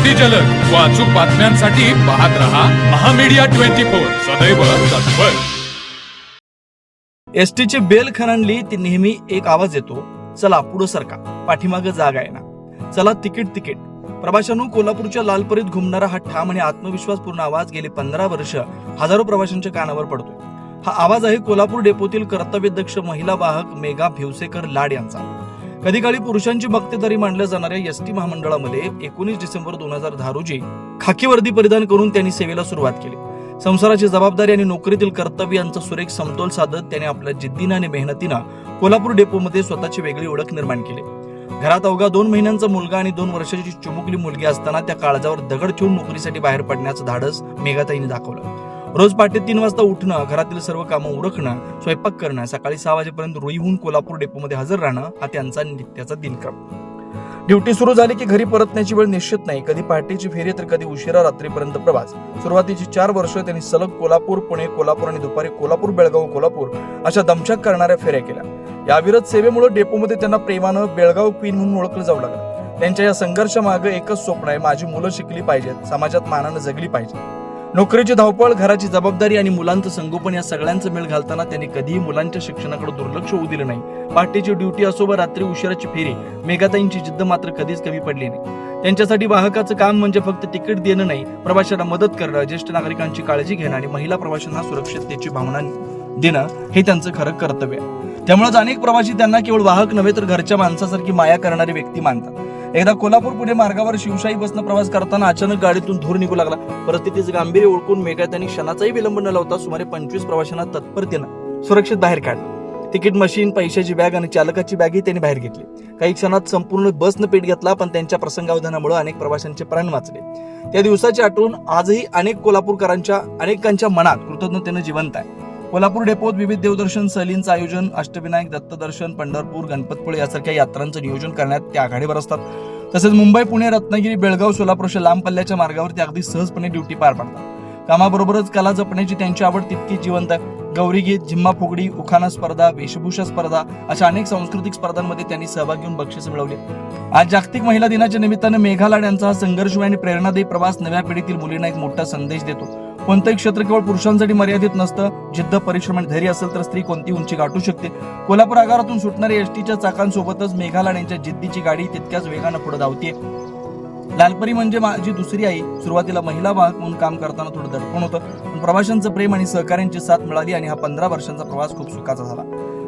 अति जलद व अचूक बातम्यांसाठी पाहत रहा महामीडिया 24 सदैव तत्पर। एसटीची बेल खणली ती नेहमी एक आवाज येतो, चला पुढे सरका, पाठीमागे जागा आहे ना, चला तिकीट तिकीट। प्रवाशांनो, कोल्हापूरच्या लालपरीत घुमणारा हा ठाम आणि आत्मविश्वासपूर्ण आवाज गेली 15 वर्ष हजारो प्रवाशांच्या कानावर पडतोय। हा आवाज आहे कोल्हापूर डेपोतील कर्तव्यदक्ष महिला वाहक मेघा भिवसेकर लाड यांचा। कधी काळी पुरुषांची बख्तेदारी मानल्या जाणाऱ्या एसटी महामंडळामध्ये 19 डिसेंबर 2010 रोजी खाकी वर्दी परिधान करून त्यांनी सेवेला सुरुवात केली। संसाराची जबाबदारी आणि नोकरीतील कर्तव्य यांचा सुरेख समतोल साधत त्याने आपल्या जिद्दीनं आणि मेहनतीनं कोल्हापूर डेपोमध्ये स्वतःची वेगळी ओळख निर्माण केली। घरात अवघा 2 महिन्यांचा मुलगा आणि 2 वर्षाची चिमुकली मुलगी असताना त्या काळजावर दगड ठेवून नोकरीसाठी बाहेर पडण्याचं धाडस मेघाताईने दाखवलं। रोज पहाटे 3 वाजता उठणं, घरातील सर्व कामं उरकणं, स्वयंपाक करणं, सकाळी 6 वाजेपर्यंत रुईहून कोल्हापूर डेपोमध्ये हजर राहणं हा त्यांचा नित्याचा दिनक्रम। ड्युटी सुरू झाली की घरी परतण्याची वेळ निश्चित नाही, कधी पहाटेची फेरी तर कधी उशिरा रात्रीपर्यंत प्रवास। सुरुवातीची 4 वर्ष त्यांनी सलग कोल्हापूर, पुणे, कोल्हापूर आणि दुपारी कोल्हापूर, बेळगाव, कोल्हापूर अशा दमछाक करणाऱ्या फेऱ्या केल्या। या अविरत सेवेमुळे डेपोमध्ये त्यांना प्रेमानं बेळगाव क्वीन म्हणून ओळखलं जाऊ लागलं। त्यांच्या या संघर्षामागे एकच स्वप्न आहे, माझी मुलं शिकली पाहिजेत, समाजात मानानं जगली पाहिजे। नोकरीची धावपळ, घराची जबाबदारी आणि मुलांचं संगोपन या सगळ्यांचं मेळ घालताना त्यांनी कधीही मुलांच्या शिक्षणाकडे दुर्लक्ष होऊ दिलं नाही। पहाटेची ड्युटी असो व रात्री उशिराची फेरी, मेघाताईंची जिद्द मात्र कधीच कमी पडली नाही। त्यांच्यासाठी वाहकाचं काम म्हणजे फक्त तिकीट देणं नाही, प्रवाशांना मदत करणं, ज्येष्ठ नागरिकांची काळजी घेणं आणि महिला प्रवाशांना सुरक्षिततेची भावना देणं हे त्यांचं खरं कर्तव्य आहे। त्यामुळेच अनेक प्रवासी त्यांना केवळ वाहक नव्हे तर घरच्या माणसासारखी माया करणारी व्यक्ती मानतात। एकदा कोल्हापूर पुणे मार्गावर शिवशाही बसनं प्रवास करताना अचानक गाडीतून धूर निघू लागला। परिस्थितीचं गांभीर्य ओळखून मेघाताईंनी क्षणाचाही विलंब न लावता सुमारे 25 प्रवाशांना तत्परतेनं सुरक्षित बाहेर काढलं। तिकीट मशीन, पैशाची बॅग आणि चालकाची बॅगही त्यांनी बाहेर घेतली। काही क्षणात संपूर्ण बसनं पेट घेतला, पण त्यांच्या प्रसंगावधानामुळे अनेक प्रवाशांचे प्राण वाचले। त्या दिवसाची आठवण आजही अनेकांच्या मनात कृतज्ञतेनं जिवंत आहे। कोल्हापूर डेपोत विविध देवदर्शन सहलींचं आयोजन, अष्टविनायक, दत्तदर्शन, पंढरपूर, गणपतपुळे यासारख्या यात्रांचं नियोजन करण्यात त्या आघाडीवर असतात। तसेच मुंबई, पुणे, रत्नागिरी, बेळगाव, सोलापूर अशा लांब पल्ल्याच्या मार्गावर ते अगदी सहजपणे ड्युटी पार पाडतात। कामाबरोबरच कला जपण्याची त्यांची आवड तितकी जिवंत आहे। गौरी गीत, झिम्मा फुगडी, उखाणा स्पर्धा, वेशभूषा स्पर्धा अशा अनेक सांस्कृतिक स्पर्धांमध्ये त्यांनी सहभाग घेऊन बक्षीस मिळवले। आज जागतिक महिला दिनाच्या निमित्तानं मेघा लाड यांचा हा संघर्षमय आणि प्रेरणादायी प्रवास नव्या पिढीतील मुलींना एक मोठा संदेश देतो। कोणतंही क्षेत्र केवळ पुरुषांसाठी मर्यादित नसतं। जिद्द, परिश्रम आणि धैर्य असेल तर स्त्री कोणती उंची गाठू शकते। कोल्हापूर आगारातून सुटणाऱ्या एसटीच्या चाकांसोबतच मेघा लाड यांच्या जिद्दीची गाडी तितक्याच वेगानं पुढे धावते। लालपरी म्हणजे माझी दुसरी आई। सुरुवातीला महिला वाहक म्हणून काम करताना थोडं दडपण होतं, पण प्रवाशांचं प्रेम आणि सहकार्यांची साथ मिळाली आणि हा 15 वर्षांचा प्रवास खूप सुखाचा झाला।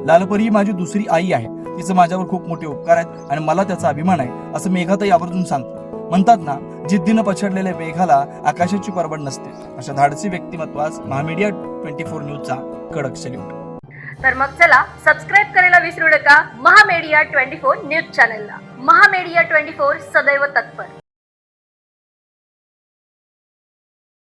लालपरी ही माझी दुसरी आई आहे, तिचं माझ्यावर खूप मोठे उपकार आहेत आणि मला त्याचा अभिमान आहे, असं मेघाताई आवर्जून सांगतात। म्हणतात ना, जिद्दीनं पछाडलेल्या मेघाला आकाशाची परवड नसते। अशा धाडसी व्यक्तिमत्वास महामीडिया 24 न्यूजचा कडक सल्यूट। तर मग चला सबस्क्राईब करायला विसरू नका महामीडिया 24 न्यूज चॅनलला। महामीडिया 24 सदैव तत्पर।